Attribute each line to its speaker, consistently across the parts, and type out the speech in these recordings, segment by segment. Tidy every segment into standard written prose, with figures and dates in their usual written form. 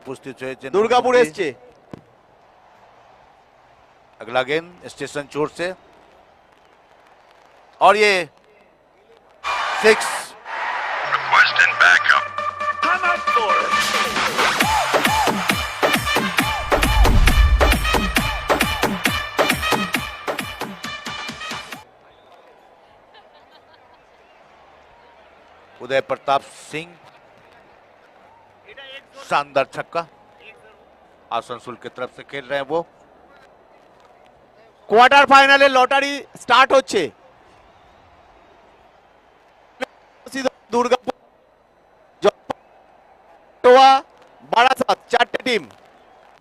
Speaker 1: উপস্থিত হয়েছেন
Speaker 2: দুর্গাপুর এসছে।
Speaker 1: अगला गेंद स्टेशन चोर से और ये 6
Speaker 3: Requesting backup. I'm up for it.
Speaker 1: Uday Pratap Singh शानदार छक्का आसनसोल की तरफ से खेल रहे हैं वो।
Speaker 2: কোয়ার্টার ফাইনালে লটারি স্টার্ট হচ্ছে। দুর্গাপুর, বারাসাত চারটে টিম,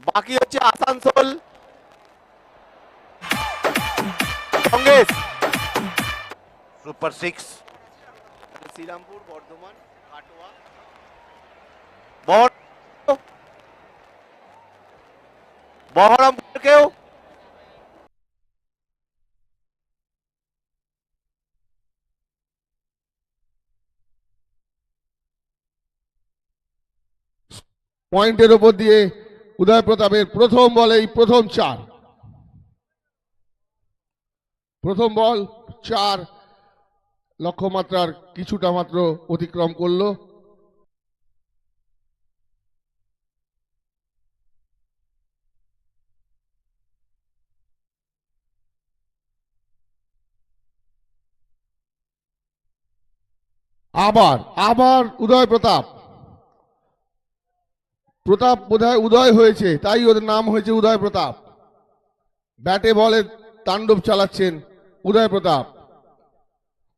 Speaker 2: বাকি হচ্ছে আসানসোল, কংগ্রেস,
Speaker 1: सुपर 6
Speaker 2: শ্রীরামপুর, বর্ধমান, কাটোয়া, বহরমপুরকেও
Speaker 4: পয়েন্টের উপর দিয়ে উদয় প্রতাপের প্রথম বলেই প্রথম 4, প্রথম বল 4, লক্ষ্যমাত্রার কিছুটা মাত্র অতিক্রম করলো। আবার উদয় প্রতাপ বোধহয় উদয় হয়েছে, তাই ওদের নাম হয়েছে উদয় প্রতাপ। ব্যাটে বলে তাণ্ডব চালাচ্ছেন উদয় প্রতাপ।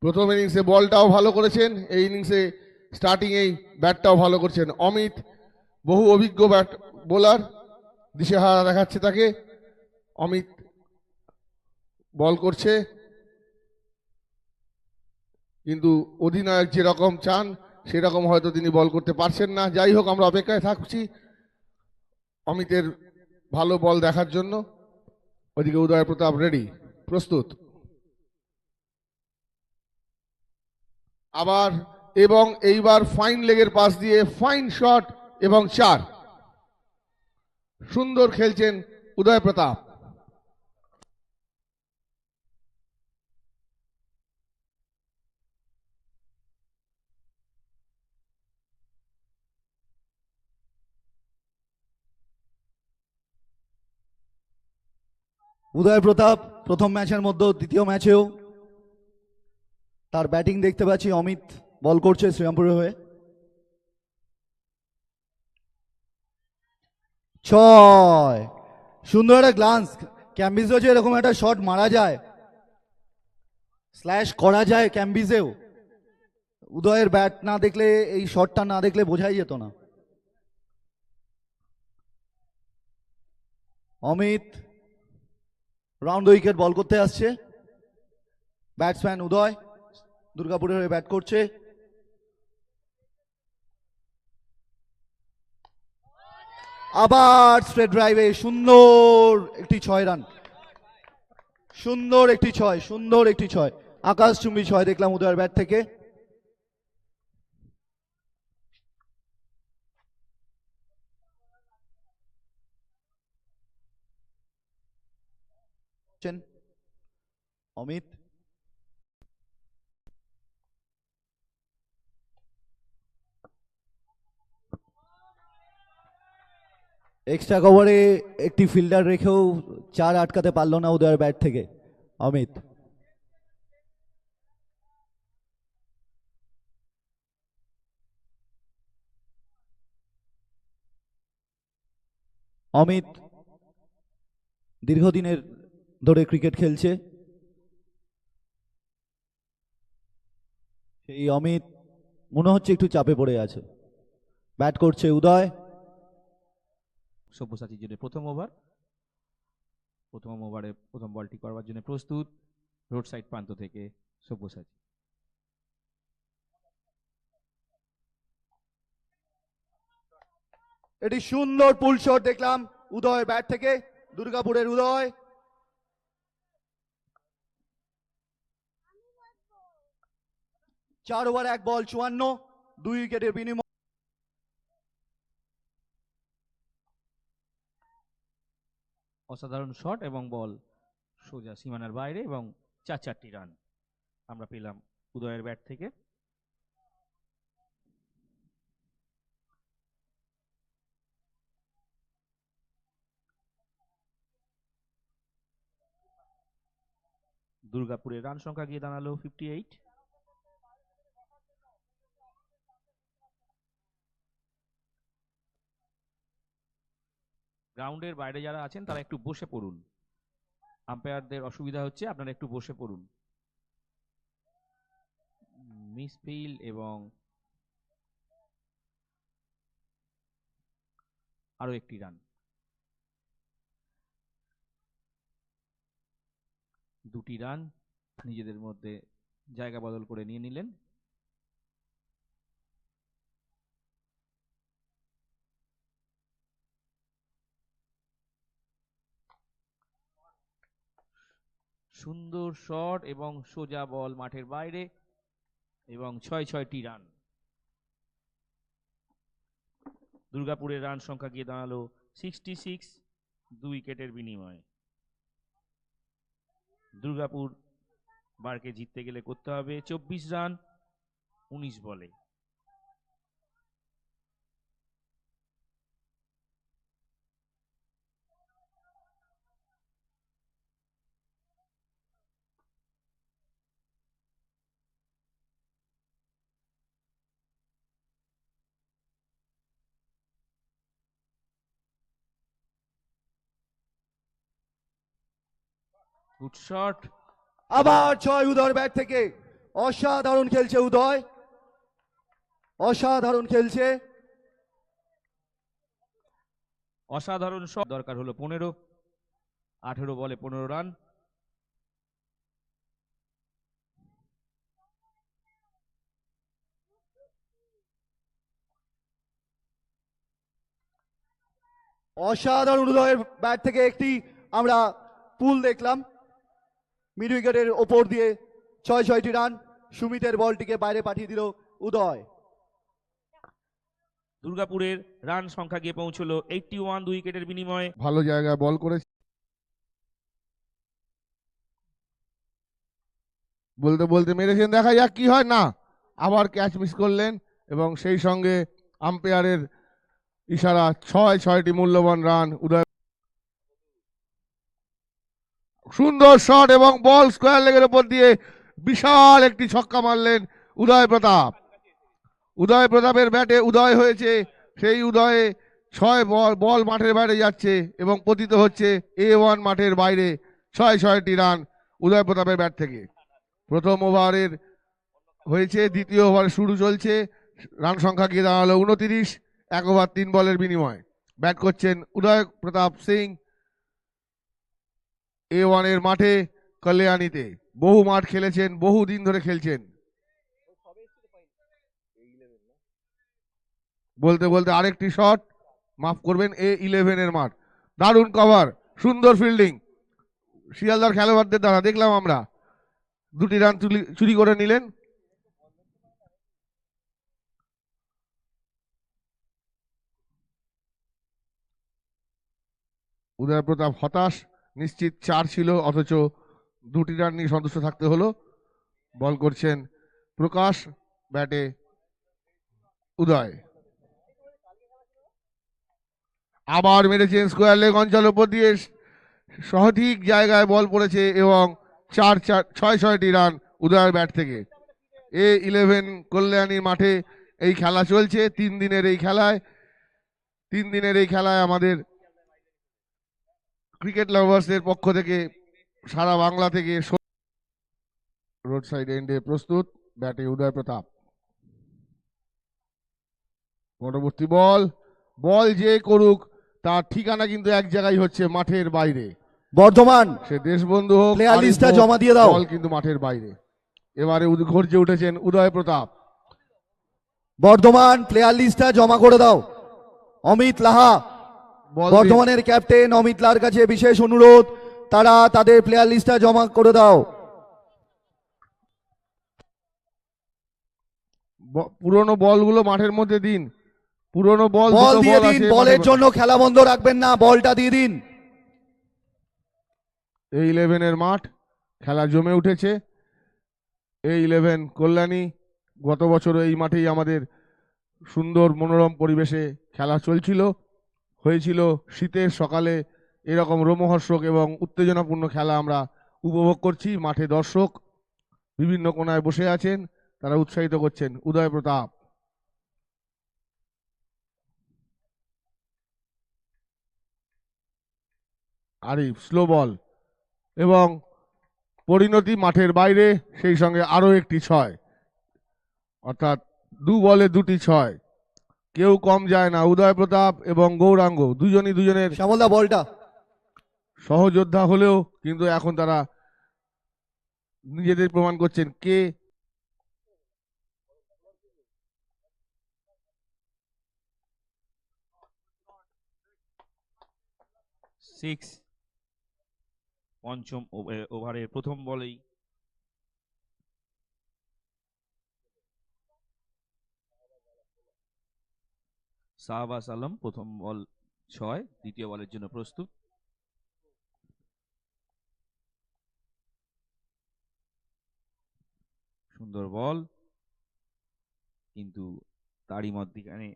Speaker 4: প্রথম ইনিংসে বলটাও ভালো করেছেন, এই ইনিংসে স্টার্টিং এই ব্যাটটাও ভালো করছেন অমিত। বহু অভিজ্ঞ ব্যাট বোলার, দিশেহারা দেখাচ্ছে তাকে। অমিত বল করছে, কিন্তু অধিনায়ক যেরকম চান সেরকম হয়তো তিনি বল করতে পারছেন না। যাই হোক, আমরা অপেক্ষায় থাকছি অমিতের ভালো বল দেখার জন্য। ওদিকে উদয় প্রতাপ রেডি, প্রস্তুত। আবার এবং এইবার ফাইন লেগের পাশ দিয়ে ফাইন শট এবং 4। সুন্দর খেলছেন উদয় প্রতাপ।
Speaker 5: উদয় প্রতাপ প্রথম ম্যাচের মধ্যে দ্বিতীয় ম্যাচেও তার ব্যাটিং দেখতে পাচ্ছি। অমিত বল করছে শ্রীরামপুরের হয়ে। 6, সুন্দর একটা গ্লান্স। ক্যাম্বিসেও যে এরকম একটা শট মারা যায়, স্ল্যাশ করা যায় ক্যাম্বিসেও, উদয়ের ব্যাট না দেখলে, এই শটটা না দেখলে বোঝাই যেত না। অমিত রাউন্ড উইকেট বল করতে আসছে। ব্যাটসম্যান উদয় দুর্গাপুরের হয়ে ব্যাট করছে। আবার স্ট্রেট ড্রাইভে সুন্দর একটি 6 রান, সুন্দর একটি 6, সুন্দর একটি 6, আকাশচুম্বী 6 দেখলাম উদয়ের ব্যাট থেকে। অমিত এক্সট্রা কভারে একটি ফিল্ডার রেখেও 4 আটকাতে পারল না উদয়ের ব্যাট থেকে অমিত। অমিত দীর্ঘদিনের ধরে ক্রিকেট খেলছে। সেই অমিত মনে হচ্ছে একটু চাপে পড়ে আছে। ব্যাট করছে উদয়।
Speaker 6: সব্যসাচীর জন্য প্রথম ওভারে প্রথম বলটি করবার জন্য প্রস্তুত রোড সাইড প্রান্ত থেকে সব্যসাচী।
Speaker 5: এটি সুন্দর পুল শট দেখলাম উদয় ব্যাট থেকে, দুর্গাপুরের উদয়। চার ওভার 1 বল 54, 2 উইকেটের বিনিময়।
Speaker 6: অসাধারণ শট এবং বল সোজা সীমানার বাইরে এবং 4টি রান আমরা পেলাম উদয়ের ব্যাট থেকে। দুর্গাপুরের রান সংখ্যা গিয়ে দাঁড়ালো 58। গ্রাউন্ডের বাইরে যারা আছেন তারা একটু বসে পড়ুন, আম্পায়ারদের অসুবিধা হচ্ছে, আপনারা একটু বসে পড়ুন। মিসফিল্ড এবং আরো একটি রান, 2টি রান নিজেদের মধ্যে জায়গা বদল করে নিয়ে নিলেন। সুন্দর শট এবং সোজা বল মাঠের বাইরে এবং 6টি রান। দুর্গাপুরের রান সংখ্যা গিয়ে দাঁড়ালো 66, 2 উইকেটের বিনিময়ে। দুর্গাপুর বারকে জিততে গেলে করতে হবে 24 রান 19 বলে। গুড শট,
Speaker 5: আবার 6 উদয়ের ব্যাট থেকে। অসাধারণ খেলছে উদয়, অসাধারণ খেলছে।
Speaker 6: অসাধারণ শট। দরকার হলো 15, 18 বলে 15 রান।
Speaker 5: অসাধারণ উদয়ের ব্যাট থেকে একটি আমরা পুল দেখলাম, মিড উইকেটের ওপর দিয়ে 6টি রান। সুমিতের বলটিকে বাইরে পাঠিয়ে দিল উদয়।
Speaker 6: দুর্গাপুরের রান সংখ্যা গিয়ে পৌঁছলো 81, 2 উইকেটের বিনিময়ে।
Speaker 4: ভালো জায়গায় বল করেছে, বলতে বলতে মেরেছেন, দেখা যাক কি হয়। না, আবার ক্যাচ মিস করলেন এবং সেই সঙ্গে আম্পায়ারের ইশারা 6টি মূল্যবান রান উদয়। সুন্দর শট এবং বল স্কোয়ার লেগের উপর দিয়ে বিশাল একটি ছক্কা মারলেন উদয় প্রতাপ। উদয় প্রতাপের ব্যাটে উদয় হয়েছে, সেই উদয়ে 6 বল মাঠের বাইরে যাচ্ছে এবং পতিত হচ্ছে A1 মাঠের বাইরে। 6টি রান উদয় প্রতাপের ব্যাট থেকে। প্রথম ওভারের হয়েছে, দ্বিতীয় ওভার শুরু চলছে। রান সংখ্যা গিয়ে দাঁড়ালো 29, 1 ওভার 3 বলের বিনিময়। ব্যাট করছেন উদয় প্রতাপ সিং A1 এর মাঠে কল্যাণীতে। বহু মাঠ খেলেছেন, বহু দিন ধরে খেলছেন। বলতে বলতে আরেকটি শট, মাফ করবেন, A11 এর মাঠ। দারুণ কভার, সুন্দর ফিল্ডিং শিয়ালদার খেলোয়াড়দের দ্বারা দেখলাম আমরা। 2টি রান চুরি করে নিলেন। উদয় প্রতাপ হতাশ, নিশ্চিত 4 ছিল, অথচ 2টি রান নিয়ে সন্তুষ্ট থাকতে হলো। বল করছেন প্রকাশ, ব্যাটে উদয়। আবার মেরেছেন স্কোয়ার লেগ অঞ্চল উপর দিয়ে, সঠিক জায়গায় বল পড়েছে এবং 6টি রান উদয়ের ব্যাট থেকে। A11 কল্যাণীর মাঠে এই খেলা চলছে। 3 দিনের এই খেলায় আমাদের ক্রিকেট লাভার্সের পক্ষ থেকে সারা বাংলা থেকে রোড সাইড এন্ডে প্রস্তুত। ব্যাটে উদয় প্রতাপ। পরবর্তী বল যে করুক তার ঠিকানা কিন্তু এক জায়গায় হচ্ছে, মাঠের বাইরে।
Speaker 5: বর্ধমান
Speaker 4: সে দেশবন্ধু হোক,
Speaker 5: প্লেয়ার লিস্টটা জমা দিয়ে দাও।
Speaker 4: বল কিন্তু মাঠের বাইরে। এবারে গর্জে উঠেছেন উদয় প্রতাপ।
Speaker 5: বর্ধমান প্লেয়ার লিস্টটা জমা করে দাও। অমিত লাহা, বর্ধমানের ক্যাপ্টেন অমিত লাহার কাছে বিশেষ অনুরোধ, তারা তাদের প্লেয়ার লিস্টটা জমা করে দাও।
Speaker 4: পুরনো বলগুলো মাঠের মধ্যে দিন, পুরনো বল
Speaker 5: দিয়ে দিন, বলের জন্য খেলা বন্ধ রাখবেন না, বলটা দিয়ে দিন।
Speaker 4: এই 11-এর মাঠ, খেলা জমে উঠেছে। এই 11 কল্যাণী, গত বছর এই মাঠেই আমাদের সুন্দর মনোরম পরিবেশে খেলা চলছিল, হয়েছিল শীতের সকালে। এরকম রোমহর্ষক এবং উত্তেজনাপূর্ণ খেলা আমরা উপভোগ করছি। মাঠে দর্শক বিভিন্ন কোণায় বসে আছেন, তারা উৎসাহিত করছেন উদয় প্রতাপ। আরিফ স্লো বল এবং পরিণতি মাঠের বাইরে, সেই সঙ্গে আরো একটি 6, অর্থাৎ 2 বলে 2টি 6। কেউ কম যায় না, উদয় প্রতাপ এবং গৌরাঙ্গ দুজনই দুজনের
Speaker 5: শ্যামলদা বলটা
Speaker 4: সহযোদ্ধা হলেও কিন্তু এখন তারা নিজেদের প্রমাণ করছেন কে
Speaker 6: সিক্স, পঞ্চম ওভারের প্রথম বলেই শাহবাজ আলম প্রথম বল 6, দ্বিতীয় বলের জন্য প্রস্তুত। সুন্দর বল, কিন্তু তারই মধ্যখানে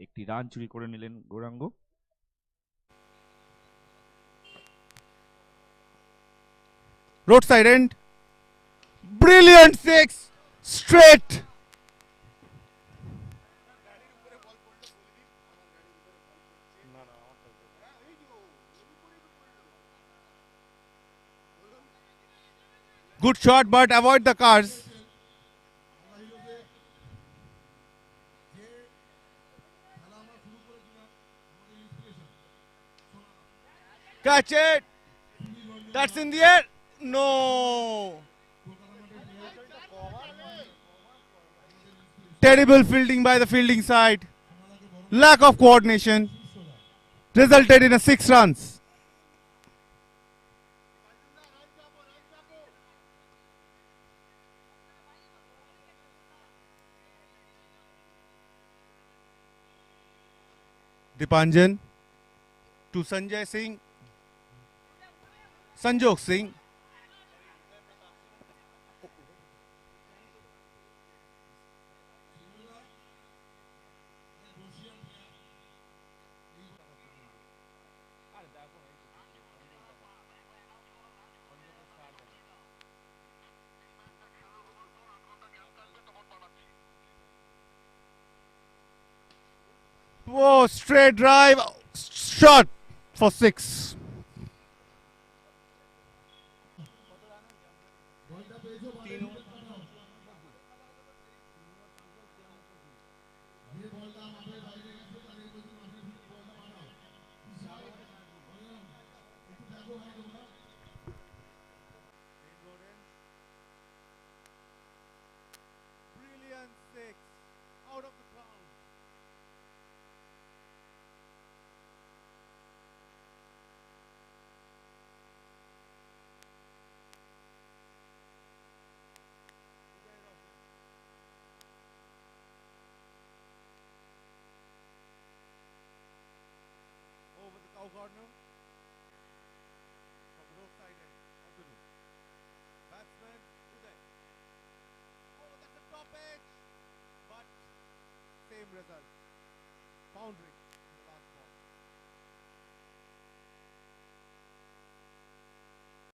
Speaker 6: একটি রান চুরি করে নিলেন Gauranga.
Speaker 7: Roadside end. Brilliant 6. Straight. Good shot, but avoid the cars. Catch it. That's in the air. No. Terrible fielding by the fielding side. Lack of coordination. Resulted in a 6 runs. Dipanjan to Sanjay Singh. Sanjog Singh. Whoa, straight drive, shot for 6. Brilliant 6, out of the ground. Over the cow corner. From the roadside end of the room. Batsman Uday. Oh, that's a top edge. But same result. Boundary.